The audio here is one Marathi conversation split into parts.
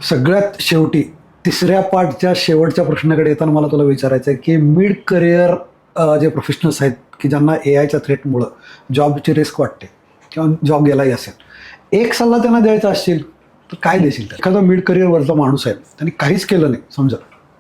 सगळ्यात शेवटी तिसऱ्या पार्टच्या शेवटच्या प्रश्नाकडे येताना मला तुला विचारायचं आहे की मिड करिअर जे प्रोफेशनल्स आहेत की ज्यांना ए आयच्या थ्रेटमुळं जॉबची रिस्क वाटते किंवा जॉब गेलाही असेल, एक सल्ला त्यांना द्यायचा असेल तर काय देशील? एखादा मिड करिअरवरचा माणूस आहे, त्यांनी काहीच केलं नाही समजा,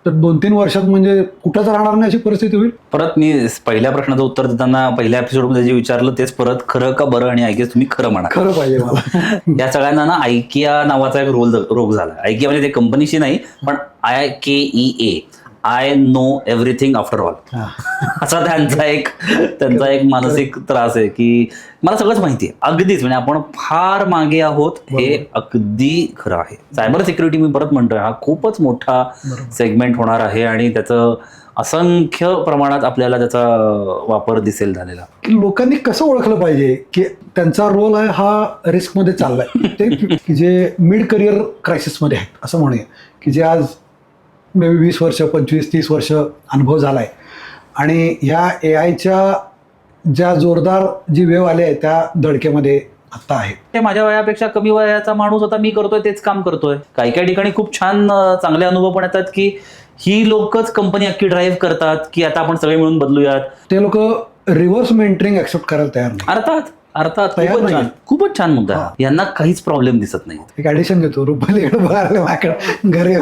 तर 2-3 वर्षात म्हणजे कुठंच राहणार नाही अशी परिस्थिती होईल. परत मी पहिल्या प्रश्नाचं उत्तर देताना पहिल्या एपिसोडमध्ये जे विचारलं तेच परत खरं का बरं, आणि आय गेस तुम्ही खरं म्हणा. खरं पाहिजे मला. या सगळ्यांना ना IKEA नावाचा एक रोग झाला. IKEA म्हणजे ते कंपनीशी नाही, पण IKEA, I know everything after all, असा त्यांचा एक मानसिक त्रास आहे की मला सगळंच माहिती आहे अगदीच, म्हणजे आपण फार मागे आहोत, हे अगदी खरं आहे. सायबर सिक्युरिटी मी परत म्हणतोय, हा खूपच मोठा सेगमेंट होणार आहे आणि त्याचं असंख्य प्रमाणात आपल्याला त्याचा वापर दिसेल झालेला. की लोकांनी कसं ओळखलं पाहिजे की त्यांचा रोल आहे हा रिस्कमध्ये चाललाय, ते की जे मिड करिअर क्रायसिसमध्ये आहेत असं म्हणूया, की जे आज मे बी 20 वर्ष 25-30 वर्ष अनुभव झालाय आणि ह्या ए आयच्या ज्या जोरदार जी वेव आली आहे त्या धडकेमध्ये आत्ता आहे. ते माझ्या वयापेक्षा कमी वयाचा माणूस आता मी करतोय तेच काम करतोय. काही काही ठिकाणी खूप छान चांगले अनुभव पण येतात की ही लोकच कंपनी अख्खी ड्राईव्ह करतात की आता आपण सगळे मिळून बदलूयात. ते लोक रिव्हर्स मेंटरिंग ऍक्सेप्ट करायला तयार नाही. अर्थात खूपच छान मुद्दा. यांना काहीच प्रॉब्लेम दिसत नाही. एक ऍडिशन घेतो, रुपाली बघायला माझ्याकडे घरी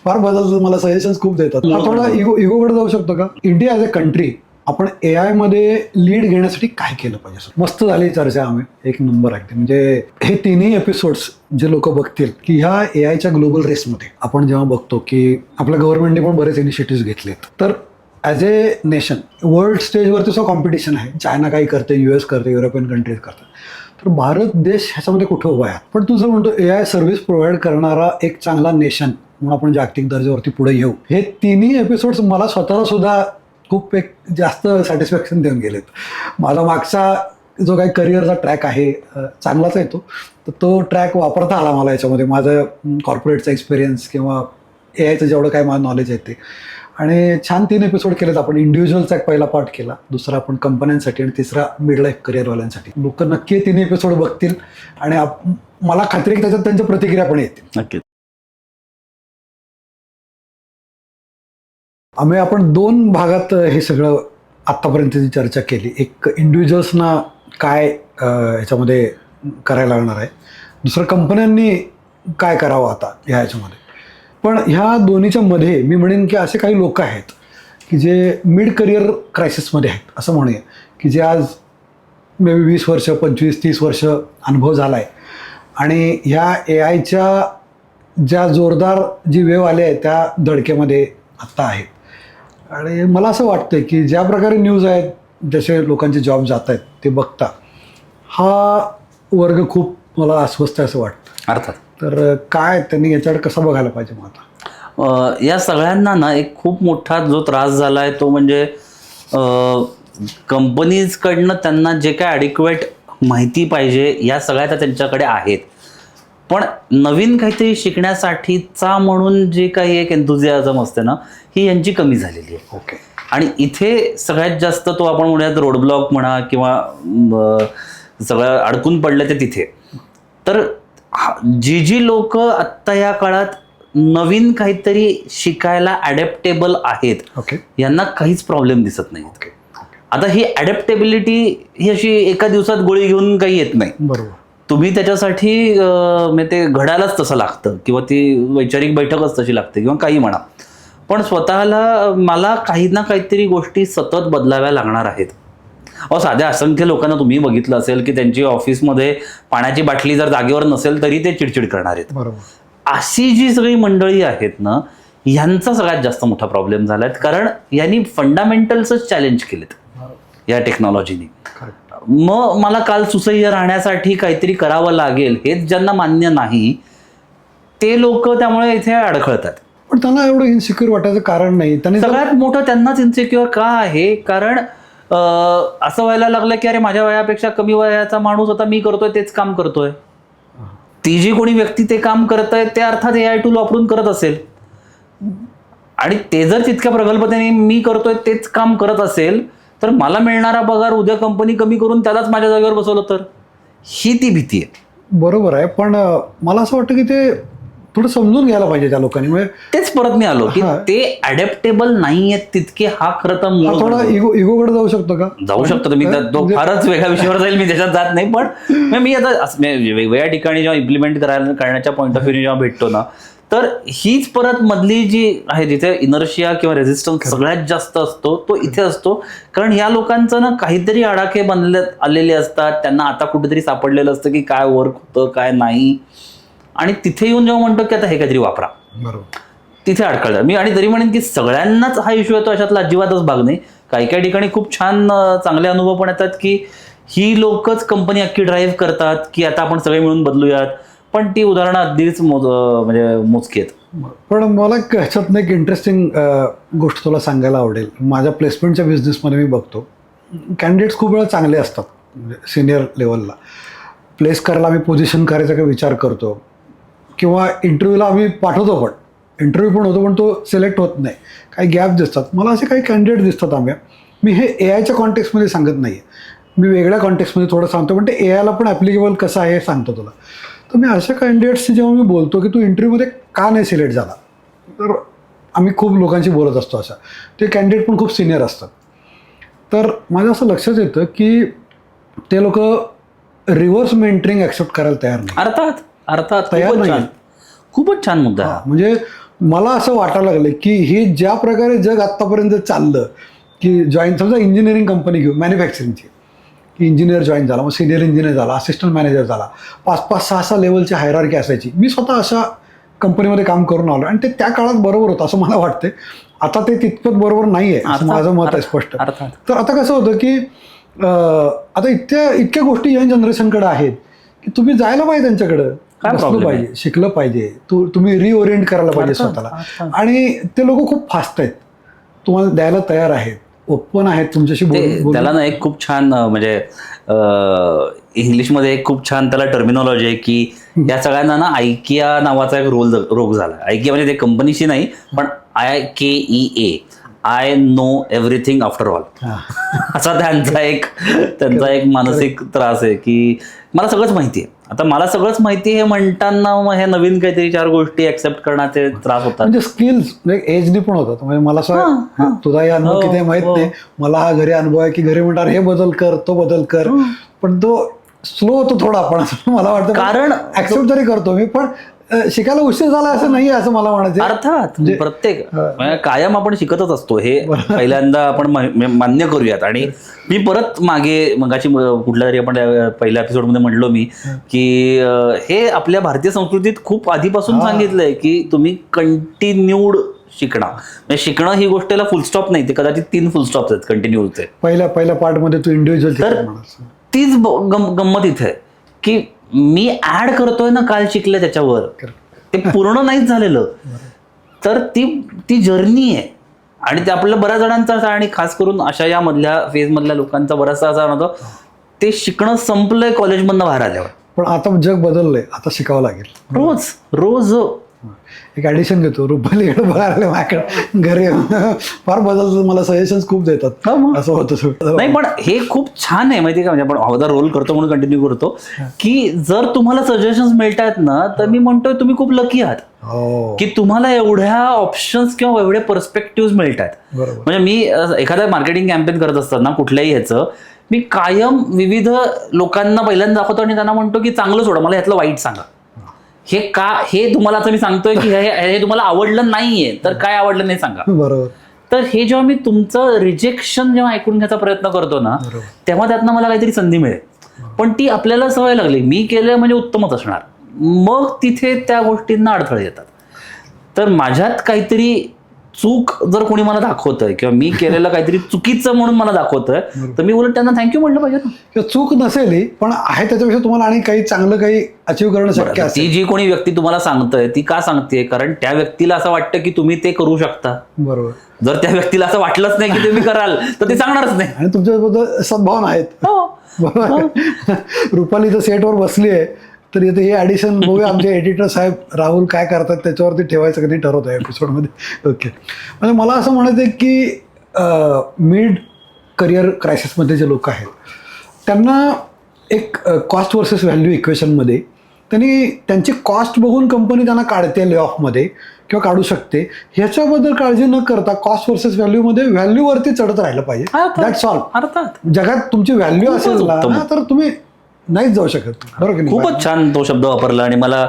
फार बदल मला सजेशन्स खूप देतात. थोडा इगोकडे जाऊ शकतो का? इंडिया ॲज अ कंट्री आपण ए आय मध्ये लीड घेण्यासाठी काय केलं पाहिजे? मस्त झाली चर्चा, आम्ही एक नंबर आहे. म्हणजे हे तिन्ही एपिसोड्स जे लोक बघतील की ह्या ए आयच्या ग्लोबल रेसमध्ये आपण जेव्हा बघतो की आपल्या गव्हर्नमेंटने पण बरेच इनिशिएटिव्ह घेतलेत, तर ॲज ए नेशन वर्ल्ड स्टेजवरती सुद्धा कॉम्पिटिशन आहे. चायना काही करते, US करते, युरोपियन कंट्रीज करतात, तर भारत देश ह्याच्यामध्ये कुठं उभा आहे? पण तू जर म्हणतो ए आय सर्व्हिस प्रोव्हाइड करणारा एक चांगला नेशन म्हणून आपण जागतिक दर्जावरती पुढे येऊ, हे तिन्ही एपिसोड्स मला स्वतःला सुद्धा खूप एक जास्त सॅटिस्फॅक्शन देऊन गेलेत. माझा मागचा जो काही करिअरचा ट्रॅक आहे चांगलाच आहे तर तो ट्रॅक वापरता आला मला याच्यामध्ये. माझं कॉर्पोरेटचा एक्सपिरियन्स किंवा ए आयचं जेवढं काय माझं नॉलेज आहे ते, आणि छान 3 एपिसोड केलेत आपण. इंडिव्हिज्युअलचा एक पहिला पार्ट केला, दुसरा आपण कंपन्यांसाठी आणि तिसरा मिड लाईफ करिअरवाल्यांसाठी. लोक नक्की 3 एपिसोड बघतील आणि मला खात्री आहे त्याच्यात त्यांच्या प्रतिक्रिया पण येतील नक्की. आपण 2 भागात हे सगळं आत्तापर्यंतची चर्चा केली. एक इंडिव्हिज्युअल्सना काय ह्याच्यामध्ये करायला लागणार आहे, दुसरं कंपन्यांनी काय करावं आता ह्याच्यामध्ये. पण ह्या दोन्हीच्या मध्ये मी म्हणेन की असे काही लोक आहेत की जे मिड करिअर क्रायसिसमध्ये आहेत असं म्हणूया, की जे आज मे बी 20 वर्ष 25-30 वर्ष अनुभव झाला आहे आणि ह्या ए आयच्या ज्या जोरदार जी वेव आली आहे त्या धडकेमध्ये आत्ता आहेत. आणि मला असं वाटतं की ज्या प्रकारे न्यूज आहेत, जसे लोकांचे जॉब जात आहेत ते बघता, हा वर्ग खूप मला अस्वस्थ आहे असं वाटतं. अर्थात. तर काय त्यांनी याच्याकडे कसं बघायला पाहिजे मग आता? या सगळ्यांना ना एक खूप मोठा जो त्रास झाला आहे तो म्हणजे कंपनीजकडनं त्यांना जे काय ॲडिक्वेट माहिती पाहिजे या सगळ्या त्या त्यांच्याकडे आहेत, पण नवीन काहीतरी शिकण्यासाठीचा म्हणून जे काही एक एन्थुझियाझम असते ना, ही यांची कमी झालेली आहे. ओके. आणि इथे सगळ्यात जास्त तो आपण म्हणूयात रोडब्लॉक म्हणा किंवा सगळं अडकून पडलं ते तिथे. तर जी लोक आत्ता या काळात नवीन काहीतरी शिकायला ॲडॅप्टेबल आहेत, यांना काहीच प्रॉब्लेम दिसत नाही. आता ही ॲडॅप्टेबिलिटी ही अशी एका दिवसात गोळी घेऊन काही येत नाही. बरोबर. तुम्ही त्याच्यासाठी ते घडायलाच तसं लागतं किंवा ती वैचारिक बैठकच तशी लागते किंवा काही म्हणा. पण स्वतःला मला काही ना काहीतरी गोष्टी सतत बदलाव्या लागणार आहेत. साध्या असंख्य लोकांना तुम्ही बघितलं असेल की त्यांची ऑफिसमध्ये पाण्याची बाटली जर जागेवर नसेल तरी ते चिडचिड करणार आहेत. बरोबर. अशी जी सगळी मंडळी आहेत ना, यांचा सगळ्यात जास्त मोठा प्रॉब्लेम झालाय, कारण यांनी फंडामेंटल्सच चॅलेंज केलेत या टेक्नॉलॉजीनी. मग मला काल सुसह्य राहण्यासाठी काहीतरी करावं लागेल हेच ज्यांना मान्य नाही ते लोक त्यामुळे इथे अडखळतात. पण त्यांना एवढं इन्सिक्युअर वाटायचं कारण नाही. त्यांनी सगळ्यात मोठं त्यांनाच इन्सिक्युअर का आहे, कारण असं व्हायला लागलं की अरे माझ्या वयापेक्षा कमी वयाचा माणूस आता मी करतोय तेच काम करतोय. ती जी कोणी व्यक्ती ते काम करत आहे ते अर्थात AI टूल वापरून करत असेल, आणि ते जर तितक्या प्रगल्भतेने मी करतोय तेच काम करत असेल तर मला मिळणारा पगार उद्या कंपनी कमी करून त्यालाच माझ्या जागेवर बसवलं तर, ही ती भीती आहे. बरोबर आहे. पण मला असं वाटतं की ते थोडं समजून घ्यायला पाहिजे त्या लोकांनी. म्हणजे तेच परत मी आलो की ते अडॅप्टेबल नाही आहेत तितके, हा खरं तर मूळ थोडा इगोकडे जाऊ शकतो का? जाऊ शकतो तुम्ही, तो फारच वेगळ्या विषयावर जाईल, मी त्याच्यात जात नाही. पण मी आता वेगवेगळ्या ठिकाणी जेव्हा इम्प्लिमेंट करण्याच्या पॉईंट ऑफ व्ह्यू जेव्हा भेटतो ना, तर हीच परत मधली जी आहे जिथे इनर्शिया किंवा रेझिस्टन्स सगळ्यात जास्त असतो तो इथे असतो. कारण या लोकांचं ना काहीतरी आडाखे आलेले असतात, त्यांना आता कुठेतरी सापडलेलं असतं की काय वर्क होतं काय नाही, आणि तिथे येऊन जेव्हा म्हणतो की आता हे काहीतरी वापरा, बरोबर, तिथे अडकळलं मी. आणि तरी म्हणेन की सगळ्यांनाच हा इश्यू येतो अशातला अजिबातच भाग नाही. काही काही ठिकाणी खूप छान चांगले अनुभव पण येतात की ही लोकच कंपनी अख्खी ड्राईव्ह करतात की आता आपण सगळे मिळून बदलूयात. पण ती उदाहरणं अगदीच म्हणजे मोजकी आहेत. पण मला ह्याच्यातनं एक इंटरेस्टिंग गोष्ट तुला सांगायला आवडेल. माझ्या प्लेसमेंटच्या बिझनेसमध्ये मी बघतो कॅन्डिडेट्स खूप वेळा चांगले असतात, म्हणजे सिनियर लेवलला प्लेस करायला आम्ही पोझिशन करायचा काही विचार करतो किंवा इंटरव्ह्यूला आम्ही पाठवतो, पण इंटरव्ह्यू पण होतो पण तो सिलेक्ट होत नाही, काही गॅप दिसतात. मला असे काही कॅन्डिडेट दिसतात आम्ही. मी हे AI च्या कॉन्टेक्स्टमध्ये सांगत नाही आहे, मी वेगळ्या कॉन्टेक्स्टमध्ये थोडं सांगतो, पण ते AIला पण ॲप्लिकेबल कसं आहे हे सांगतो तुला. तर मी अशा कॅन्डिडेट्सशी जेव्हा मी बोलतो की तू इंटरव्ह्यूमध्ये का नाही सिलेक्ट झाला, तर आम्ही खूप लोकांशी बोलत असतो अशा, ते कॅन्डिडेट पण खूप सिनियर असतात. तर माझं असं लक्षात येतं की ते लोक रिव्हर्स मेंटरिंग ॲक्सेप्ट करायला तयार नाही. अर्थात तयार खूपच नाही. छान, खूपच छान मुद्दा हा. म्हणजे मला असं वाटायला लागलं की हे ज्या प्रकारे जग आत्तापर्यंत चाललं की जॉईन, समजा इंजिनिअरिंग कंपनी घेऊ मॅन्युफॅक्चरिंगची, की इंजिनियर जॉईन झाला, मग सिनियर इंजिनियर झाला, असिस्टंट मॅनेजर झाला, 5-5, 6-6 लेवलची हायरार्की असायची. मी स्वतः अशा कंपनीमध्ये काम करून आलो आणि ते त्या काळात बरोबर होतं असं मला वाटते. आता ते तितपत बरोबर नाही आहे असं माझं मत आहे स्पष्ट. तर आता कसं होतं की आता इतक्या गोष्टी यंग जनरेशनकडे आहेत की तुम्ही जायला पाहिजे त्यांच्याकडं, बसलं पाहिजे, शिकलं पाहिजे, तुम्ही रिओरिएंट करायला पाहिजे स्वतःला. आणि ते लोक खूप फास्ट आहेत, तुम्हाला द्यायला तयार आहेत, ओपन आहेत तुमच्याशी बोलून. त्याला ना एक खूप छान म्हणजे इंग्लिशमध्ये एक खूप छान त्याला टर्मिनॉलॉजी आहे की या सगळ्यांना ना IKEA नावाचा एक रोग झाला. IKEA म्हणजे ते कंपनीशी नाही, पण IKEA, I know everything after all, असा त्यांचा एक मानसिक त्रास आहे की मला सगळंच माहिती आहे. आता मला सगळंच माहिती आहे हे म्हणताना मग हे नवीन काहीतरी 4 गोष्टी ऍक्सेप्ट करण्याचे त्रास होतात. म्हणजे स्किल्स म्हणजे एजनी पण होतात. म्हणजे मला असं तुझा हे अनुभव किती माहित नाही, मला हा घरी अनुभव आहे की घरी म्हणतात हे बदल कर तो बदल कर, पण तो स्लो होतो थोडा, पण असं मला वाटतं. कारण ऍक्सेप्ट जरी करतो मी, पण शिकायला उशीर झाला असं नाही असं मला म्हणायचं. अर्थात प्रत्येक कायम आपण शिकतच असतो, हे पहिल्यांदा आपण मान्य करूयात. आणि मी परत मगाशी कुठल्या तरी आपण पहिल्या एपिसोडमध्ये म्हणलो मी की हे आपल्या भारतीय संस्कृतीत खूप आधीपासून सांगितलंय की तुम्ही कंटिन्यूड शिकणं ही गोष्टीला फुलस्टॉप नाही, ते कदाचित 3 फुलस्टॉप आहेत कंटिन्यूचे. पहिल्या पार्टमध्ये तू इंडिव्हिज्युअल, तर तीच गंमत इथे आहे की मी ऍड करतोय ना काल शिकले त्याच्यावर, ते पूर्ण नाहीच झालेलं. तर ती जर्नी आहे. आणि ते आपल्याला बऱ्याच जणांचा आणि खास करून अशा या मधल्या फेज मधल्या लोकांचा बराचसा असा होतो, ते शिकणं संपलंय कॉलेजमधनं बाहेर आल्यावर. पण आता जग बदललंय, आता शिकावं लागेल रोज. एक ऍडिशन घेतो, रुपालीकडे बघायला माझ्याकडे घरी फार बदलतं, मला सजेशन्स खूप देतात, असं होतं. नाही पण हे खूप छान आहे माहिती का, म्हणजे आपण हवादार रोल करतो म्हणून कंटिन्यू करतो की जर तुम्हाला सजेशन्स मिळतात ना, तर मी म्हणतोय तुम्ही खूप लकी आहात की तुम्हाला एवढ्या ऑप्शन्स किंवा एवढे पर्स्पेक्टिव्ह मिळतात. म्हणजे मी एखादा मार्केटिंग कॅम्पेन करत असताना कुठल्याही ह्याचं मी कायम विविध लोकांना पहिल्यांदा दाखवतो आणि त्यांना म्हणतो की चांगलं सोडा, मला ह्यातलं वाईट सांगा. हे तुम्हाला आता मी सांगतोय की हे तुम्हाला आवडलं नाहीये, तर काय आवडलं नाही सांगा. बरोबर. तर हे जेव्हा मी तुमचं रिजेक्शन जेव्हा ऐकून घ्यायचा प्रयत्न करतो ना, तेव्हा त्यातनं मला काहीतरी संधी मिळेल. पण ती आपल्याला सवय लागली, मी केलं म्हणजे उत्तमच असणार, मग तिथे त्या गोष्टींना अडथळे येतात. तर माझ्यात काहीतरी चूक जर कोणी मला दाखवतंय किंवा मी केलेलं काहीतरी चुकीचं म्हणून मला दाखवतंय, तर मी उलट त्यांना थँक्यू म्हटलं पाहिजे ना. चूक नसेल पण आहे त्याच्यापेक्षा तुम्हाला आणि काही चांगलं काही अचीव करणं शक्य असेल. ती जी कोणी व्यक्ती तुम्हाला सांगतंय ती का सांगते, कारण त्या व्यक्तीला असं वाटतं की तुम्ही ते करू शकता. बरोबर. जर त्या व्यक्तीला असं वाटलंच नाही की तुम्ही कराल तर ते सांगणारच नाही. आणि तुमच्याबद्दल सद्भावना आहेत. रुपाली तर सेटवर बसली आहे, तर इथे हे ॲडिशन बघूया आमचे एडिटर साहेब राहुल काय करतात त्याच्यावरती ठेवायचं की नाही ठरवत आहे एपिसोडमध्ये. ओके. म्हणजे मला असं म्हणायचं आहे की मिड करिअर क्रायसिसमध्ये जे लोक आहेत त्यांना एक कॉस्ट वर्सेस व्हॅल्यू इक्वेशनमध्ये त्यांनी त्यांची कॉस्ट बघून कंपनी त्यांना काढते ले ऑफमध्ये किंवा काढू शकते, ह्याच्याबद्दल काळजी न करता कॉस्ट वर्सेस व्हॅल्यूमध्ये व्हॅल्यूवरती चढत राहिलं पाहिजे. That's all. अर्थात जगात तुमची व्हॅल्यू असेल ना तर तुम्ही नाहीच जाऊ शकत. बरोबर की नाही? खूपच छान तो शब्द वापरला आणि मला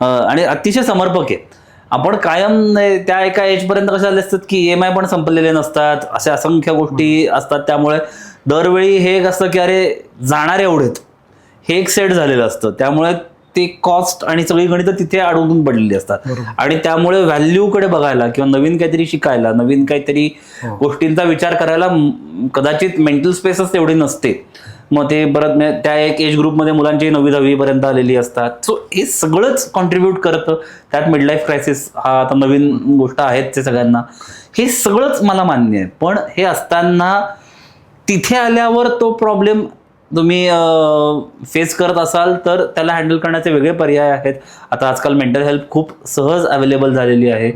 आणि अतिशय समर्पक आहे. आपण कायम त्या एका एज पर्यंत कशा झाले असतात की EMI पण संपलेले नसतात, अशा असंख्य गोष्टी असतात. त्यामुळे दरवेळी हे एक असतं की अरे जाणार एवढेत, हे एक सेट झालेलं असतं. त्यामुळे ते कॉस्ट आणि सगळी गणितं तिथे अडवून पडलेली असतात आणि त्यामुळे व्हॅल्यूकडे बघायला किंवा नवीन काहीतरी शिकायला, नवीन काहीतरी गोष्टींचा विचार करायला कदाचित मेंटल स्पेसच तेवढी नसते. मग ते परत त्या एक एज ग्रुपमध्ये मुलांची 9वी-10वी पर्यंत आलेली असतात. सो हे सगळंच कॉन्ट्रीब्यूट करतं. त्यात मिड लाईफ क्रायसिस हा आता नवीन गोष्ट आहेत ते सगळ्यांना, हे सगळंच मला मान्य आहे. पण हे असताना तिथे आल्यावर तो प्रॉब्लेम तुम्ही फेस करत असाल तर त्याला हँडल करण्याचे वेगळे पर्याय आहेत. आता आजकाल मेंटल हेल्थ खूप सहज अवेलेबल झालेली आहे.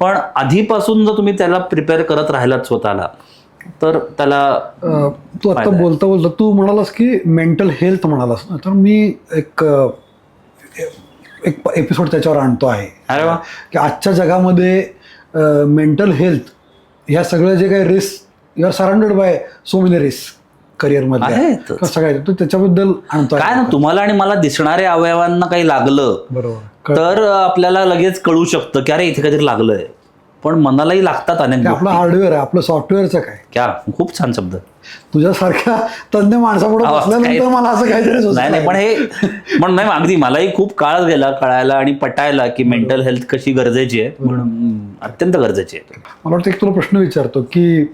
पण आधीपासून जर तुम्ही त्याला प्रिपेअर करत राहिलात स्वतःला तर त्याला तू आता बोलता बोलता तू म्हणालास की मेंटल हेल्थ म्हणालास ना, तर मी एक एपिसोड त्याच्यावर आणतो आहे. अरे वा. की आजच्या जगामध्ये मेंटल हेल्थ ह्या सगळं जे काही risk, you are surrounded by so many risk करिअरमध्ये सगळ्या, तो त्याच्याबद्दल आणतो. काय ना, तुम्हाला आणि मला दिसणाऱ्या अवयवांना काही लागलं बरोबर तर आपल्याला लगेच कळू शकतं की अरे इथे काहीतरी लागलंय. पण मनालाही लागतात अनेक गोष्टी. आपलं हार्डवेअर आहे, आपलं सॉफ्टवेअरचं काय. क्या खूप छान शब्द. तुझ्यासारख्या तज्ञ माणसापुढे बसल्यानंतर मला असं काहीतरी नाही पण हे पण नाही, अगदी मलाही खूप काळ गेला कळायला आणि पटायला की मेंटल हेल्थ कशी गरजेची आहे. म्हणून अत्यंत गरजेची आहे. मला वाटतं एक तुला प्रश्न विचारतो की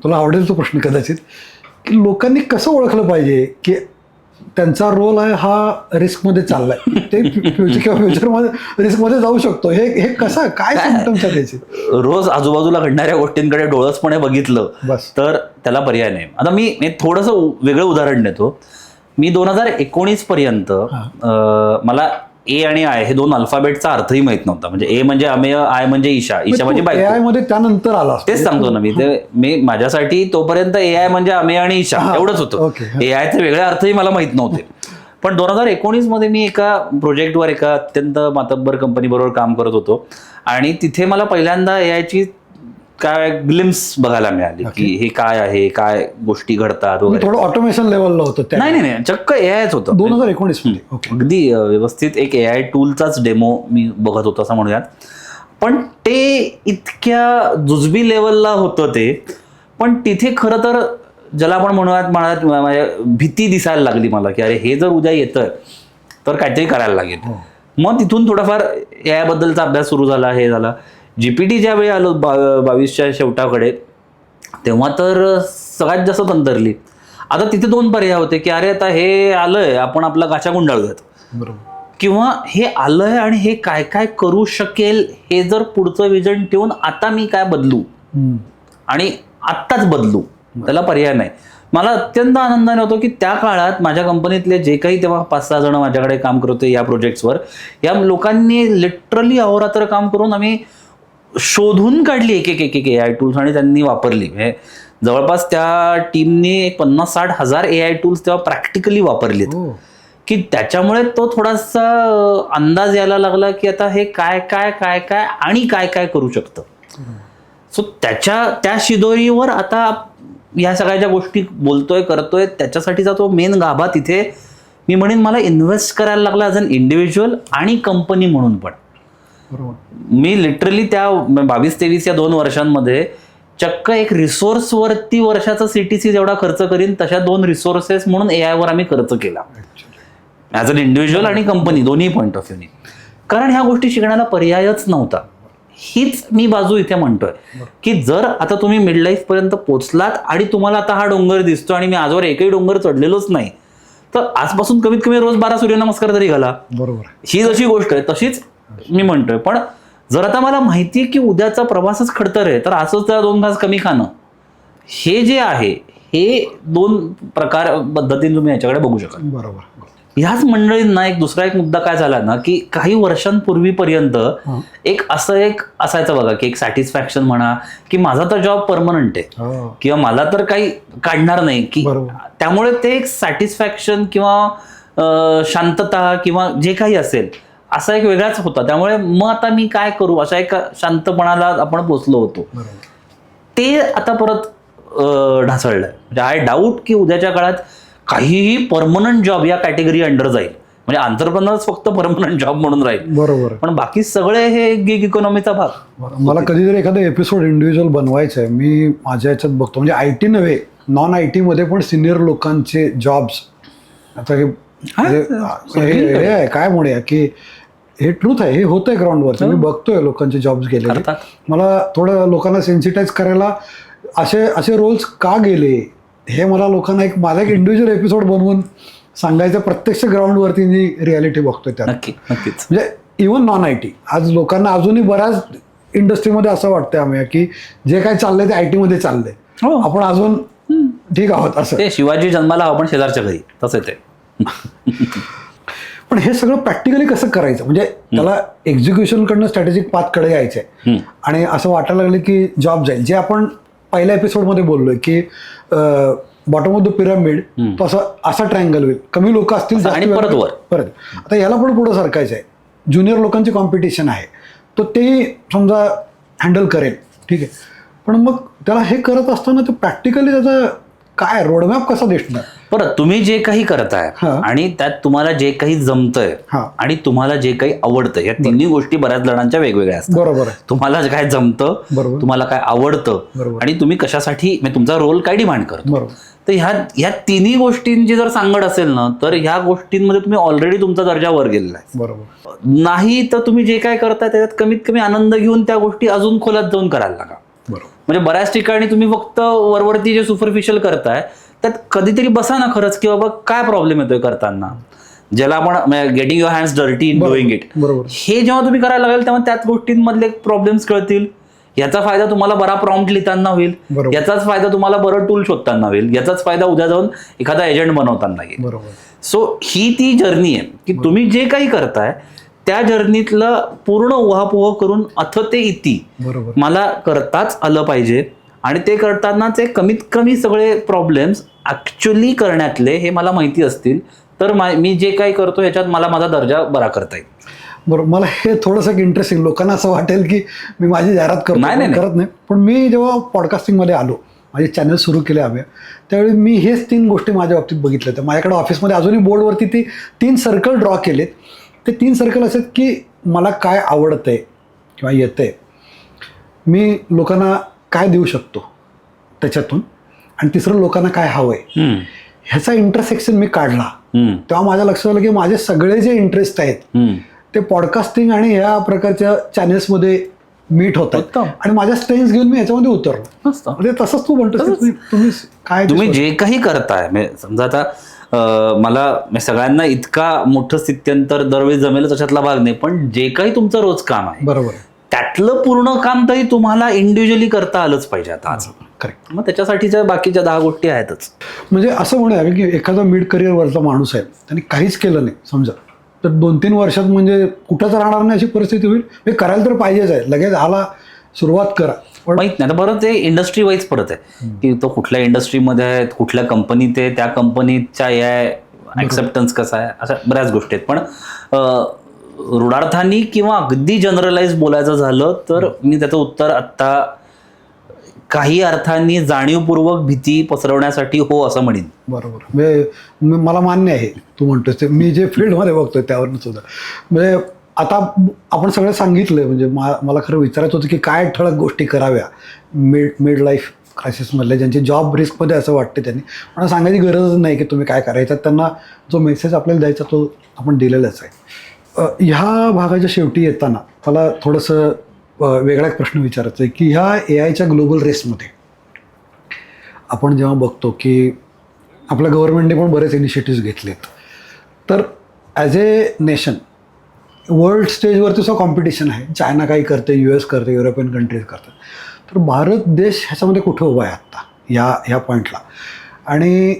तुला आवडेल तो प्रश्न कदाचित, की लोकांनी कसं ओळखलं पाहिजे की त्यांचा रोल आहे हा रिस्कमध्ये चाललाय, ते फ्युचरमध्ये रिस्कमध्ये जाऊ शकतो. हे कसं काय सिम्पटम्स आहे त्याचे? रोज आजूबाजूला घडणाऱ्या गोष्टींकडे डोळसपणे बघितलं बस तर त्याला पर्याय नाही. आता मी थोडंसं वेगळं उदाहरण देतो. मी 2019 पर्यंत मला ए आणि आय हे दोन अल्फाबेटचा अर्थही माहित नव्हता. म्हणजे ए म्हणजे अमेय, आय म्हणजे ईशा, ईशा म्हणजे बायको. AI मध्ये त्यानंतर आला. तेच सांगतो ना मी माझ्यासाठी तोपर्यंत AI म्हणजे अमेय आणि ईशा एवढंच होतं. AIचे वेगळे अर्थही मला माहित नव्हते. पण 2019 मध्ये मी एका प्रोजेक्टवर एका अत्यंत मातब्बर कंपनी बरोबर काम करत होतो आणि तिथे मला पहिल्यांदा AIची काय ग्लिम्स बघायला मिळाली की हे काय आहे, काय गोष्टी घडतात वगैरे. थोडं ऑटोमेशन लेवलला होतं. नाही चक्क AIच होतं 2019 मध्ये. अगदी व्यवस्थित एक AI टूलचाच डेमो मी बघत होतो असं म्हणूयात. पण ते इतक्या जुजबी लेवलला होतं ते. पण तिथे खरं तर ज्याला आपण म्हणूयात भीती दिसायला लागली मला की अरे हे जर उद्या येतं तर काहीतरी करायला लागेल. मग तिथून थोडाफार AI बद्दलचा अभ्यास सुरू झाला, हे झाला. GPT ज्यावेळी आलो 22च्या शेवटाकडे, तेव्हा तर सगळ्यात जास्त तंतरली. आता तिथे दोन पर्याय होते की अरे आता हे आलंय, आपण आपला गाचा गुंडाळूयात, किंवा हे आलंय आणि हे काय काय करू शकेल हे जर पुढचं विजन ठेवून आता मी काय बदलू आणि आत्ताच बदलू, त्याला पर्याय नाही. मला अत्यंत आनंदाने होतो की त्या काळात माझ्या कंपनीतले जे काही तेव्हा 5-6 जण माझ्याकडे काम करत होते या प्रोजेक्ट्सवर, या लोकांनी लिटरली अहोरात्र काम करून आम्ही शोधून काढली एक AI टूल्स आणि त्यांनी वापरली. जवळपास त्या टीमने 50-60 हजार AI टूल्स तेव्हा प्रॅक्टिकली वापरलीत की त्याच्यामुळे तो थोडासा अंदाज यायला लागला की आता हे काय काय काय काय आणि काय काय करू शकतं. सो त्या शिदोरीवर आता या सगळ्या ज्या गोष्टी बोलतोय करतोय त्याच्यासाठीचा तो मेन गाभा तिथे मी म्हणेन मला इन्व्हेस्ट करायला लागला ॲज अन इंडिव्हिज्युअल आणि कंपनी म्हणून. पण मी लिटरली त्या 22-23 या 2 वर्षांमध्ये चक्क एक रिसोर्सवरती वर्षाचा CTC जेवढा खर्च करीन तशा 2 रिसोर्सेस म्हणून AI वर आम्ही खर्च केला ॲज अन इंडिव्हिज्युअल आणि कंपनी दोन्ही पॉईंट ऑफ व्ह्यूनी. कारण ह्या गोष्टी शिकण्याला पर्यायच नव्हता. हीच मी बाजू इथे म्हणतोय की जर आता तुम्ही मिड लाईफ पर्यंत पोहोचलात आणि तुम्हाला आता हा डोंगर दिसतो आणि मी आजवर एकही डोंगर चढलेलोच नाही, तर आजपासून कमीत कमी रोज 12 सूर्यनमस्कार तरी घाला. बरोबर. ही जशी गोष्ट आहे तशीच मी म्हणतोय. पण जर आता मला माहिती आहे की उद्याचा प्रवासच खडतर आहे तर असंच त्या 2 घास कमी खाणं, हे जे आहे हे 2 प्रकार पद्धतीने तुम्ही याच्याकडे बघू शकता. बरोबर. ह्याच मंडळींना एक दुसरा एक मुद्दा काय झाला ना की काही वर्षांपूर्वीपर्यंत एक असायचं बघा की एक सॅटिस्फॅक्शन म्हणा की माझा तर जॉब परमनंट आहे किंवा मला तर काही काढणार नाही की, त्यामुळे ते एक सॅटिस्फॅक्शन किंवा शांतता किंवा जे काही असेल असा एक वेगळाच होता. त्यामुळे मग आता मी काय करू अशा एका शांतपणाला आपण पोचलो होतो. ते आता परत ढासळलंय. म्हणजे आय डाऊट की उद्याच्या काळात काहीही परमनंट जॉब या कॅटेगरी अंडर जाईल. म्हणजे आंतरप्रनर्स फक्त परमनंट जॉब म्हणून राहील. बरोबर. पण बाकी सगळे हे गिग इकॉनॉमीचा भाग. मला कधीतरी एखादा एपिसोड इंडिव्हिज्युअल बनवायचा आहे. मी माझ्या ह्याच्यात बघतो म्हणजे IT नव्हे, नॉन IT मध्ये पण सिनियर लोकांचे जॉब्स आता हे आहे काय म्हणूया की हे ट्रूथ आहे, हे होतंय ग्राउंडवर. मी बघतोय लोकांचे जॉब्स गेले. मला थोडं लोकांना सेन्सिटाईज करायला असे रोल्स का गेले हे मला लोकांना माझा एक इंडिव्हिज्युअल एपिसोड बनवून सांगायचं. प्रत्यक्ष ग्राउंडवरती मी रियालिटी बघतोय त्या. नक्कीच. म्हणजे इव्हन नॉन IT आज लोकांना अजूनही बऱ्याच इंडस्ट्रीमध्ये असं वाटतंय आम्ही की जे काय चाललंय ते IT मध्ये चाललंय, आपण अजून ठीक आहोत असं. ते शिवाजी जन्माला आपण शेजारच्या घरी तसं ते. पण हे सगळं प्रॅक्टिकली कसं करायचं म्हणजे त्याला एक्झिक्युशन कडनं स्ट्रॅटेजिक पाथकडे यायचंय. आणि असं वाटायला लागलं की जॉब जाईल. जे आपण पहिल्या एपिसोडमध्ये बोललोय की बॉटम ऑफ द पिरामिड असा ट्रायंगल होईल. कमी लोक असतील आणि परत आता याला पण पुढं सरकायचं आहे. ज्युनियर लोकांची कॉम्पिटिशन आहे, तो तेही समजा हँडल करेल. ठीक आहे. पण मग त्याला हे करत असताना ते प्रॅक्टिकली त्याचा काय रोडमॅप कसा दिसणार. परत तुम्ही जे काही करताय आणि त्यात तुम्हाला जे काही जमतंय आणि तुम्हाला जे काही आवडतं, या तिन्ही गोष्टी बऱ्याच जणांच्या वेगवेगळ्या असतात. बरोबर. तुम्हाला काय जमतं, तुम्हाला काय आवडतं आणि तुम्ही कशासाठी तुमचा रोल काय डिमांड करतो. तर ह्या तिन्ही गोष्टींची जर सांगड असेल ना तर ह्या गोष्टींमध्ये तुम्ही ऑलरेडी तुमचा दर्जा वर गेलेला आहे. बरोबर. नाही तर तुम्ही जे काय करताय त्याच्यात कमीत कमी आनंद घेऊन त्या गोष्टी अजून खोलात जाऊन करायला लागा. म्हणजे बऱ्याच ठिकाणी तुम्ही फक्त वरवरती जे सुपरफिशियल करताय त्यात कधीतरी बसा ना खरंच की बाबा काय प्रॉब्लेम येतोय करताना, ज्याला आपण getting your hands dirty in doing it. हे जेव्हा तुम्ही करायला लागेल तेव्हा त्याच गोष्टींमधले प्रॉब्लेम्स कळतील. याचा फायदा तुम्हाला बरा प्रॉम्प्ट लिहिताना होईल, याचाच फायदा तुम्हाला बरं टूल शोधताना होईल, याचाच फायदा उद्या जाऊन एखादा एजंट बनवताना येईल. सो ही ती जर्नी आहे की तुम्ही जे काही करताय त्या जर्नीतलं पूर्ण उहापोह करून अथ ते इति मला करताच आलं पाहिजे. आणि ते करतानाचे कमीत कमी सगळे प्रॉब्लेम्स ऍक्च्युअली करण्यातले हे मला माहिती असतील तर मी जे काही करतो ह्याच्यात मला माझा दर्जा बरा करता येईल. बरोबर. मला हे थोडंसं इंटरेस्टिंग. लोकांना असं वाटेल की मी माझी जाहिरात करत नाही. पण मी जेव्हा पॉडकास्टिंगमध्ये आलो, माझे चॅनल सुरू केले आम्ही, त्यावेळी मी हेच 3 गोष्टी माझ्या बाबतीत बघितल्या. तर माझ्याकडे ऑफिसमध्ये अजूनही बोर्डवरती ती 3 सर्कल ड्रॉ केलेत. ते 3 सर्कल असे की मला काय आवडतंय किंवा येतंय, मी लोकांना काय देऊ शकतो त्याच्यातून, आणि तिसरं लोकांना काय हवंय ह्याचा इंटरसेक्शन मी काढला. तेव्हा माझ्या लक्षात आलं की माझे सगळे जे इंटरेस्ट आहेत ते पॉडकास्टिंग आणि ह्या प्रकारच्या चॅनेल्समध्ये मीट होतात. आणि माझ्या स्ट्रेंथ्स घेऊन मी ह्याच्यामध्ये उतरलो. म्हणजे तसंच तू म्हणतो तुम्ही जे काही करताय. समजा आता मला सगळ्यांना इतका मोठं स्थित्यंतर दरवेळी जमेल तशातला भाग नाही, पण जे काही तुमचं रोज काम आहे बरोबर त्यातलं पूर्ण काम तरी तुम्हाला इंडिव्हिज्युअली करता आलंच पाहिजे आता आज. करेक्ट. मग त्याच्यासाठीच्या बाकीच्या 10 गोष्टी आहेतच. म्हणजे असं म्हणूया की एखादा मिड करिअरवरचा माणूस आहे, त्यांनी काहीच केलं नाही समजा, तर 2-3 वर्षात म्हणजे कुठंच राहणार नाही अशी परिस्थिती होईल. हे करायला तर पाहिजेच आहे. लगेच आला सुरुवात करा. माहित नाही. बरं ते इंडस्ट्री वाईज परत आहे की तो कुठल्या इंडस्ट्रीमध्ये आहे, कुठल्या कंपनीत आहे, त्या कंपनीच्या ऍक्सेप्टन्स कसा आहे, अशा बऱ्याच गोष्टी आहेत. पण रुढार्थानी किंवा अगदी जनरलाइज बोलायचं झालं तर मी त्याचं उत्तर आत्ता काही अर्थांनी जाणीवपूर्वक भीती पसरवण्यासाठी हो असं म्हणेन. बरोबर. म्हणजे मला मान्य आहे तू म्हणतोस ते. मी जे फील्डमध्ये बघतोय त्यावरून सुद्धा म्हणजे आता आपण सगळं सांगितलंय. म्हणजे मला खरं विचारायचं होतं की काय ठळक गोष्टी कराव्या मिड लाईफ क्रायसिसमधल्या, ज्यांचे जॉब रिस्कमध्ये असं वाटते त्यांनी. मला सांगायची गरजच नाही की तुम्ही काय करायचं. त्यांना जो मेसेज आपल्याला द्यायचा तो आपण दिलेलाच आहे. ह्या भागाच्या शेवटी येताना मला थोडंसं वेगळा एक प्रश्न विचारायचा आहे की ह्या AIच्या ग्लोबल रेसमध्ये आपण जेव्हा बघतो की आपल्या गव्हर्नमेंटने पण बरेच इनिशिएटिव्ह घेतलेत, तर ॲज ए नेशन वर्ल्ड स्टेजवरती सुद्धा कॉम्पिटिशन आहे. चायना काही करते, US करते, युरोपियन कंट्रीज करतात. तर भारत देश ह्याच्यामध्ये कुठं उभा आहे आत्ता ह्या पॉईंटला. आणि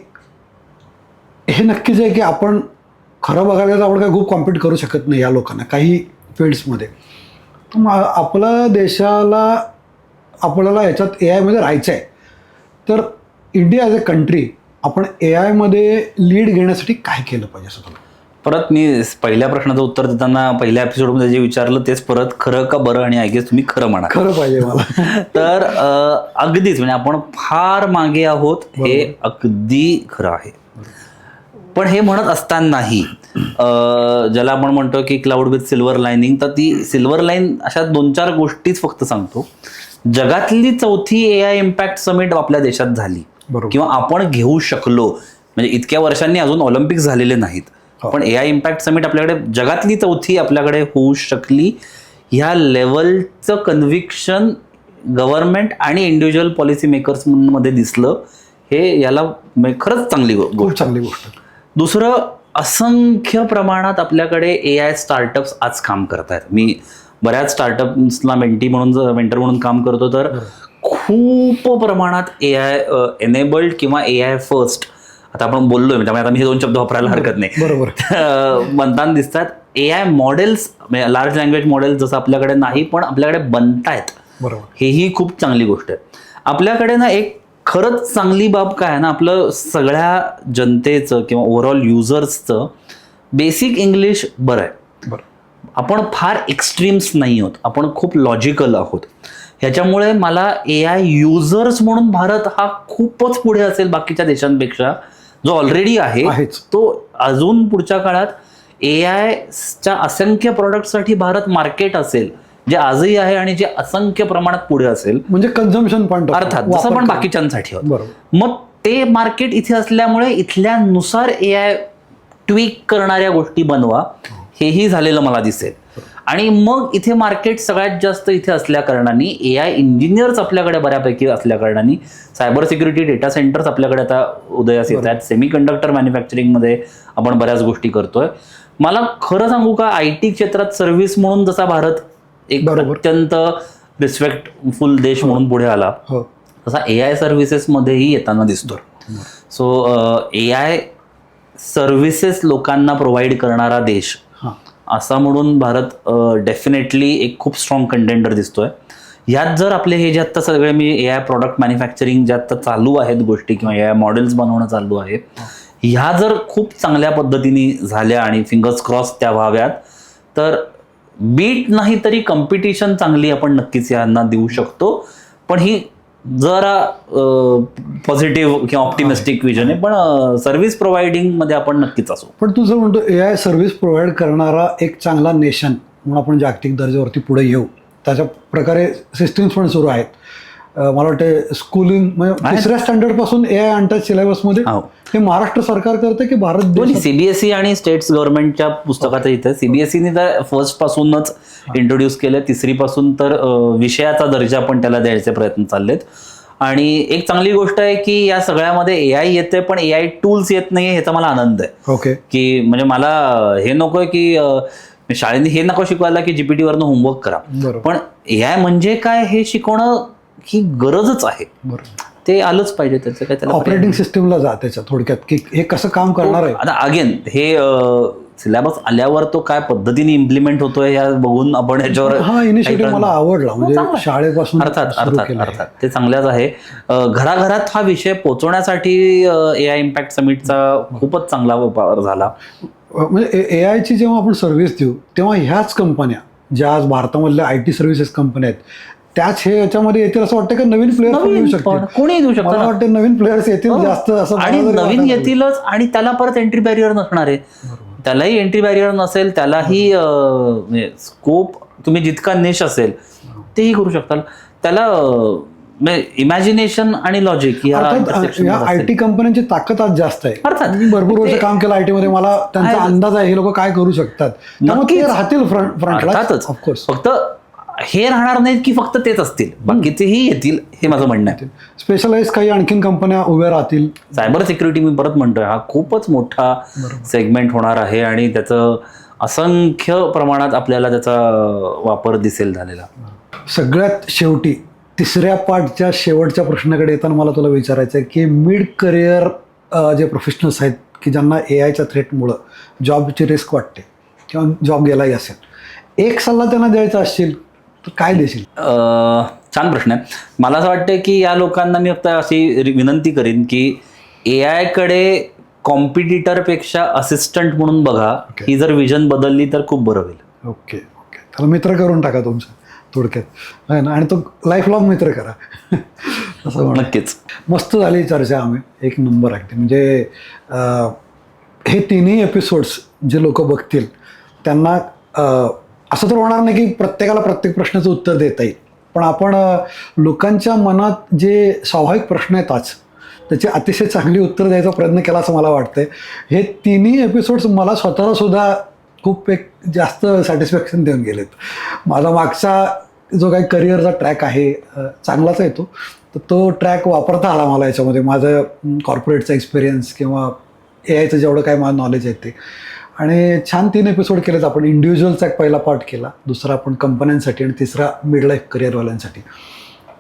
हे नक्कीच आहे की आपण खरं बघायला तर आपण काही खूप कॉम्पिट करू शकत नाही या लोकांना काही फील्ड्समध्ये. तर आपल्या देशाला आपल्याला ह्याच्यात AIमध्ये राहायचं आहे. तर इंडिया ॲज अ कंट्री आपण AIमध्ये लीड घेण्यासाठी काय केलं पाहिजे असं तुला परत मी पहिल्या प्रश्नाचं उत्तर देताना पहिल्या एपिसोडमध्ये जे विचारलं तेच परत खरं का बरं, आणि आय गेस तुम्ही खरं म्हणा. खरं पाहिजे मला. तर अगदीच म्हणजे आपण फार मागे आहोत हे अगदी खरं आहे. पण हे म्हणत असतानाही ज्याला आपण म्हणतो की क्लाउड विथ सिल्वर लाईनिंग, तर ती सिल्वर लाईन अशा 2-4 गोष्टीच फक्त सांगतो. जगातली 4थी AI इम्पॅक्ट समिट आपल्या देशात झाली किंवा आपण घेऊ शकलो. म्हणजे इतक्या वर्षांनी अजून ऑलिम्पिक्स झालेले नाहीत, पण AI इम्पॅक्ट समिट आपल्याकडे जगातली 4थी आपल्याकडे होऊ शकली. ह्या लेवलचं कन्व्हिक्शन गव्हर्नमेंट आणि इंडिव्हिज्युअल पॉलिसी मेकर्स मध्ये दिसलं. हे याला खरंच चांगली गोष्ट. दुसरं, असंख्य प्रमाणात आपल्याकडे AI स्टार्टअप्स आज काम करतायत. मी बऱ्याच स्टार्टअप्सला मेंटर म्हणून काम करतो, तर खूप प्रमाणात AI एनेबल्ड किंवा AI फर्स्ट, आता आपण बोललोय त्यामुळे आता मी हे 2 शब्द वापरायला हरकत नाही, बरोबर, बनताना दिसतात. AI models, large language models जसं आपल्याकडे नाही पण आपल्याकडे बनतायत, बरोबर, हेही खूप चांगली गोष्ट आहे. आपल्याकडे ना एक खरंच चांगली बाब काय आहे ना, आपलं सगळ्या जनतेचं किंवा ओव्हरऑल युजर्सचं बेसिक इंग्लिश बरं आहे. आपण फार एक्स्ट्रीम्स नाही आहोत, आपण खूप लॉजिकल आहोत. ह्याच्यामुळे मला AI युजर्स म्हणून भारत हा खूपच पुढे असेल बाकीच्या देशांपेक्षा, जो ऑलरेडी आहे तो अजून पुढच्या काळात AIच्या असंख्य प्रोडक्टसाठी भारत मार्केट असेल, जे आजही आहे आणि जे असंख्य प्रमाणात पुढे असेल. म्हणजे कन्झम्पशन पॉइंट, अर्थात जसं पण बाकीच्यांसाठी होत. मग ते मार्केट इथे असल्यामुळे इथल्यानुसार AI ट्विक करणाऱ्या गोष्टी बनवा, हेही झालेलं मला दिसेल. आणि मग इथे मार्केट सगळ्यात जास्त इथे असल्या कारणाने AI इंजिनियर्स आपल्याकडे बऱ्यापैकी असल्या कारणाने सायबर सिक्युरिटी डेटा सेंटर्स आपल्याकडे आता उदयास येत आहेत. सेमीकंडक्टर मॅन्युफॅक्चरिंगमध्ये आपण बऱ्याच गोष्टी करतोय. मला खरं सांगू का, IT क्षेत्रात सर्व्हिस म्हणून जसा भारत एक अत्यंत रिस्पेक्टफुल देश म्हणून पुढे आला, तसा AI सर्व्हिसेसमध्येही येताना दिसतो. सो AI सर्व्हिसेस लोकांना प्रोव्हाइड करणारा देश असा म्हणून भारत डेफिनेटली एक खूप स्ट्रॉंग कंटेंडर दिसतोय. यात जर आपले हे जे आत्ता सगळे मी AI प्रॉडक्ट मॅन्युफॅक्चरिंग जे आत्ता चालू आहेत गोष्टी किंवा AI मॉडेल्स बनवणं चालू आहे, ह्या जर खूप चांगल्या पद्धतीने झाल्या आणि फिंगर्स क्रॉस त्या व्हाव्यात, तर बीट नाही तरी कॉम्पिटिशन चांगली आपण नक्कीच यांना देऊ शकतो. पण ही जरा पॉझिटिव्ह किंवा ऑप्टिमिस्टिक विजन आहे, पण सर्व्हिस प्रोव्हाइडिंग मध्ये आपण नक्कीच असू. पण तू जर म्हणतो AI सर्व्हिस प्रोव्हाइड करणारा एक चांगला नेशन म्हणून आपण जागतिक दर्जावरती पुढे येऊ, त्याच्या प्रकारे सिस्टीम्स पण सुरू आहेत. मला वाटतं स्कूलिंग म्हणजे 3ऱ्या स्टँडर्ड पासून AI आणतात सिलेबसमध्ये. हे महाराष्ट्र सरकार करते की भारत CBSE आणि स्टेट्स गव्हर्नमेंटच्या पुस्तकात इथं CBSEने तर फर्स्ट पासूनच इंट्रोड्यूस केलं. 3री पासून तर विषयाचा दर्जा पण त्याला द्यायचे प्रयत्न चाललेत. आणि एक चांगली गोष्ट आहे की या सगळ्यामध्ये AI येते पण AI टूल्स येत नाहीये, ह्याचा मला आनंद आहे. ओके, की म्हणजे मला हे नकोय की शाळेने हे नको शिकवायला की GPT वरनं होमवर्क करा, पण AI म्हणजे काय हे शिकवणं ही गरजच आहे. ते आलंच पाहिजे. त्याचं काय, त्याला ऑपरेटिंग सिस्टीमला जा त्याच्या थोडक्यात की हे कसं काम करणार आहे. आता अगेन हे सिलेबस आल्यावर तो काय पद्धतीने इम्प्लिमेंट होतोय या बघून आपण ह्याच्यावर इनिशिएटिव्ह मला आवडला. म्हणजे शाळेपासून अर्थात ते चांगल्याच आहे. घराघरात हा विषय पोहोचवण्यासाठी AI इम्पॅक्ट समिटचा खूपच चांगला वापर झाला. म्हणजे AIची जेव्हा आपण सर्व्हिस देऊ तेव्हा ह्याच कंपन्या ज्या आज भारतामधल्या IT सर्व्हिसेस कंपन्या आहेत त्याच हे याच्यामध्ये येतील असं वाटतं का नवीन प्लेयर्स येऊ शकतात. कोणी येऊ शकतं, मला वाटतं नवीन प्लेयर्स येतील जास्त असं, आणि नवीन येतीलच. आणि त्याला परत एंट्री बॅरियर नसणार आहे. त्यालाही एंट्री बॅरियर नसेल, त्यालाही स्कोप तुम्ही जितका निश असेल तेही करू शकताल. त्याला इमॅजिनेशन आणि लॉजिक या IT कंपन्यांची ताकद आज जास्त आहे. अर्थात भरपूर वर्ष काम केलं IT मध्ये, मला त्यांचा अंदाज आहे हे लोक काय करू शकतात. नक्कीच राहतील फ्रंटला. ऑफकोर्स. फक्त हे राहणार नाहीत की फक्त तेच असतील, बाकीचेही येतील, हे माझं म्हणणं आहे. स्पेशलाइज काही आणखीन कंपन्या उभ्या राहतील. सायबर सिक्युरिटी मी परत म्हणतोय, हा खूपच मोठा सेगमेंट होणार आहे आणि त्याचं असंख्य प्रमाणात आपल्याला त्याचा वापर दिसेल झालेला. सगळ्यात शेवटी 3ऱ्या पार्टच्या शेवटच्या प्रश्नाकडे येताना मला तुला विचारायचं आहे की मिड करिअर जे प्रोफेशनल्स आहेत की ज्यांना AIच्या थ्रेटमुळं जॉबची रिस्क वाटते किंवा जॉब गेलाही असेल, एक सल्ला त्यांना द्यायचा असेल तर काय देशील? छान प्रश्न आहे. मला असं वाटतं की या लोकांना मी फक्त अशी विनंती करीन की AI कडे कॉम्पिटिटरपेक्षा असिस्टंट म्हणून बघा. ही जर विजन बदलली तर खूप बरं होईल. ओके ओके, त्याला मित्र करून टाका तुमचं थोडक्यात आहे ना, आणि तो लाईफ लॉंग मित्र करा असं म्हणा. नक्कीच. मस्त झाली चर्चा. आम्ही एक नंबर अगदी म्हणजे हे तिन्ही एपिसोड्स जे लोक बघतील त्यांना असं तर होणार नाही की प्रत्येकाला प्रत्येक प्रश्नाचं उत्तर देता येईल, पण आपण लोकांच्या मनात जे स्वाभाविक प्रश्न आहेत आज त्याची अतिशय चांगली उत्तर द्यायचा प्रयत्न केला असं मला वाटतंय. हे तिन्ही एपिसोड्स मला स्वतःला सुद्धा खूप एक जास्त सॅटिस्फॅक्शन देऊन गेलेत. माझा मागचा जो काही करिअरचा ट्रॅक आहे चांगलाच आहे तो, तर तो ट्रॅक वापरता आला मला याच्यामध्ये. माझं कॉर्पोरेटचा एक्सपिरियन्स किंवा AIचं जेवढं काय माझं नॉलेज आहे ते, आणि छान 3 एपिसोड केलेत आपण. इंडिव्हिज्युअलचा एक पहिला पार्ट केला, दुसरा आपण कंपन्यांसाठी, आणि तिसरा मिड लाईफ करिअरवाल्यांसाठी.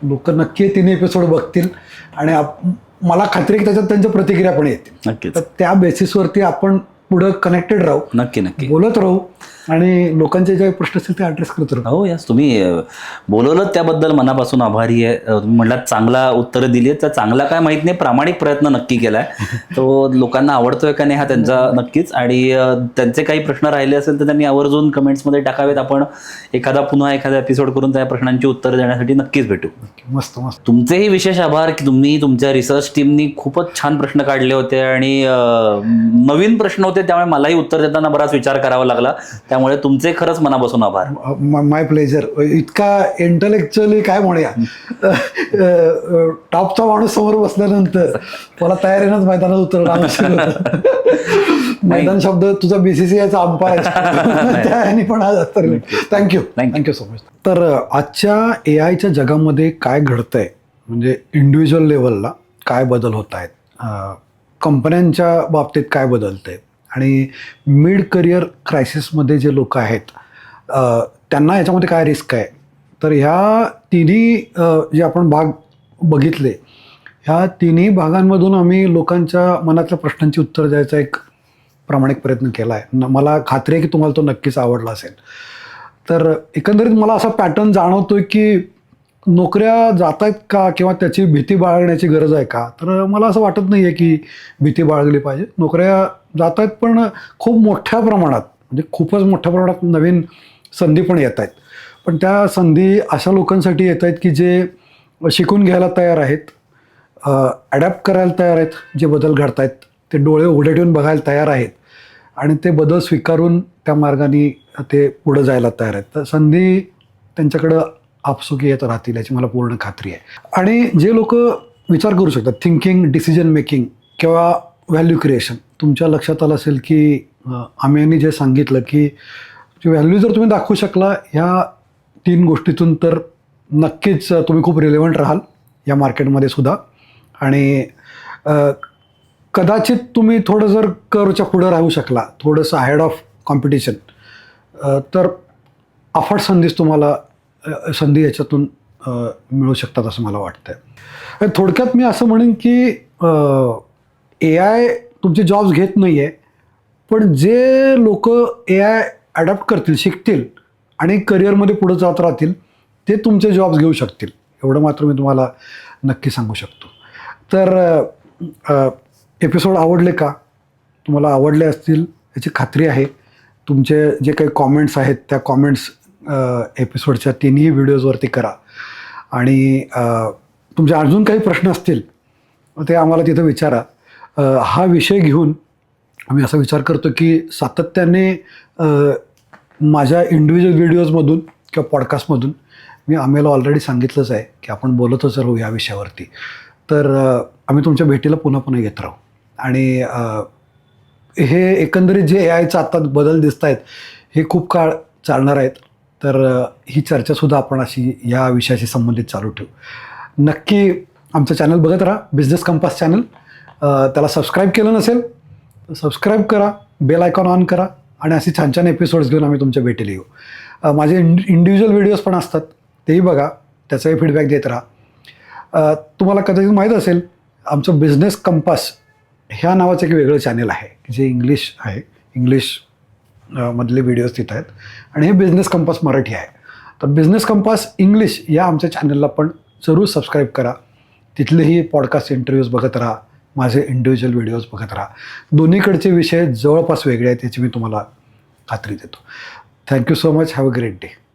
लोक नक्की 3 एपिसोड बघतील आणि मला खात्री आहे की त्याच्यात त्यांच्या प्रतिक्रिया पण येतील. नक्कीच. तर त्या बेसिसवरती आपण पुढं कनेक्टेड राहू, नक्की नक्की बोलत राहू आणि लोकांचे जे प्रश्न असतील ते ॲड्रेस करत राहू. हो यस, तुम्ही बोलवलं त्याबद्दल मनापासून आभारी आहे. तुम्ही म्हटलात चांगला उत्तरं दिली आहेत, तर चांगला काय माहीत नाही, प्रामाणिक प्रयत्न नक्की केलाय. तो लोकांना आवडतोय का नाही हा त्यांचा नक्कीच. आणि त्यांचे काही प्रश्न राहिले असेल तर त्यांनी आवर्जून कमेंट्समध्ये टाकावेत. आपण पुन्हा एखादा एपिसोड करून त्या प्रश्नांची उत्तरं देण्यासाठी नक्कीच भेटू. मस्त मस्त. तुमचेही विशेष आभार की तुम्ही तुमच्या रिसर्च टीमनी खूपच छान प्रश्न काढले होते आणि नवीन प्रश्न होते, त्यामुळे मलाही उत्तर देताना बराच विचार करावा लागला. त्यामुळे तुमचे खरंच मनापासून आभार. माय प्लेजर. इतका इंटलेक्च्युअली काय म्हणूया टॉपचा माणूस समोर बसल्यानंतर मला तयारीनंच मैदानात उतरणार. मैदान शब्द तुझा BCCIचा अंपायर त्याने पण आज थँक्यू सो मच. तर आजच्या AIच्या जगामध्ये काय घडतंय, म्हणजे इंडिव्हिज्युअल लेवलला काय बदल होत आहेत, कंपन्यांच्या बाबतीत काय बदलतंय, आणि मिड करिअर क्रायसिसमध्ये जे लोक आहेत त्यांना याच्यामध्ये काय रिस्क आहे. तर ह्या तिन्ही जे आपण भाग बघितले, ह्या तिन्ही भागांमधून आम्ही लोकांच्या मनातल्या प्रश्नांची उत्तर द्यायचा एक प्रामाणिक प्रयत्न केला आहे. मला खात्री आहे की तुम्हाला तो नक्कीच आवडला असेल. तर एकंदरीत मला असा पॅटर्न जाणवतोय की नोकऱ्या जात आहेत का, किंवा त्याची भीती बाळगण्याची गरज आहे का, तर मला असं वाटत नाही आहे की भीती बाळगली पाहिजे. नोकऱ्या जात आहेत, पण खूप मोठ्या प्रमाणात, म्हणजे खूपच मोठ्या प्रमाणात नवीन संधी पण येत आहेत. पण त्या संधी अशा लोकांसाठी येत आहेत की जे शिकून घ्यायला तयार आहेत, ॲडॅप्ट करायला तयार आहेत, जे बदल घडत आहेत ते डोळे उघडे ठेवून बघायला तयार आहेत, आणि ते बदल स्वीकारून त्या मार्गाने ते पुढं जायला तयार आहेत. तर संधी त्यांच्याकडं आपसुकी येत राहतील याची मला पूर्ण खात्री आहे. आणि जे लोक विचार करू शकतात, थिंकिंग, डिसिजन मेकिंग किंवा व्हॅल्यू क्रिएशन, तुमच्या लक्षात आलं असेल की आम्ही यांनी जे सांगितलं की व्हॅल्यू जर तुम्ही दाखवू शकला ह्या 3 गोष्टीतून, तर नक्कीच तुम्ही खूप रिलेव्हंट राहाल या मार्केटमध्ये सुद्धा. आणि कदाचित तुम्ही थोडं जर कर्वच्या पुढं राहू शकला, थोडंसं अहेड ऑफ कॉम्पिटिशन, तर अफाट संधी याच्यातून मिळू शकतात असं मला वाटतं. थोडक्यात मी असं म्हणेन की AI तुमचे जॉब्स घेत नाही आहे, पण जे लोक AI ॲडॅप्ट करतील, शिकतील आणि करिअरमध्ये पुढे जात राहतील ते तुमचे जॉब्स घेऊ शकतील, एवढं मात्र मी तुम्हाला नक्की सांगू शकतो. तर एपिसोड आवडले का? तुम्हाला आवडले असतील याची खात्री आहे. तुमचे जे काही कॉमेंट्स आहेत त्या कॉमेंट्स एपिसोडच्या 3ही व्हिडिओजवरती करा. आणि तुमचे अजून काही प्रश्न असतील ते आम्हाला तिथं विचारा. हा विषय घेऊन आम्ही असा विचार करतो की सातत्याने माझ्या इंडिव्हिज्युअल व्हिडिओजमधून किंवा पॉडकास्टमधून मी आम्हाला ऑलरेडी सांगितलंच आहे की आपण बोलतच राहू या विषयावरती. तर आम्ही तुमच्या भेटीला पुन्हा पुन्हा येत राहू. आणि हे एकंदरीत जे AIचा आता बदल दिसत आहेत हे खूप काळ चालणार आहेत. तर ही चर्चासुद्धा आपण अशी या विषयाशी संबंधित चालू ठेवू. नक्की आमचं चॅनल बघत राहा, बिझनेस कंपास चॅनल. त्याला सबस्क्राईब केलं नसेल तर सबस्क्राईब करा, बेल आयकॉन ऑन करा, आणि असे छान छान एपिसोड्स घेऊन आम्ही तुमच्या भेटीला येऊ. माझे इंडिव्हिज्युअल व्हिडिओज पण असतात, तेही बघा, त्याचाही फीडबॅक देत राहा. तुम्हाला कदाचित माहीत असेल आमचं बिझनेस कंपास ह्या नावाचं एक वेगळं चॅनल आहे जे इंग्लिश आहे, इंग्लिश मधले व्हिडिओज तिथं आहेत, आणि हे बिझनेस कंपास मराठी आहे. तर बिझनेस कंपास इंग्लिश या आमच्या चॅनलला पण जरूर सबस्क्राईब करा. तिथलेही पॉडकास्ट इंटरव्ह्यूज बघत राहा, माझे इंडिव्हिज्युअल व्हिडिओज बघत राहा. दोन्हीकडचे विषय जवळपास वेगळे आहेत याची मी तुम्हाला खात्री देतो. Thank you so much. Have a great day.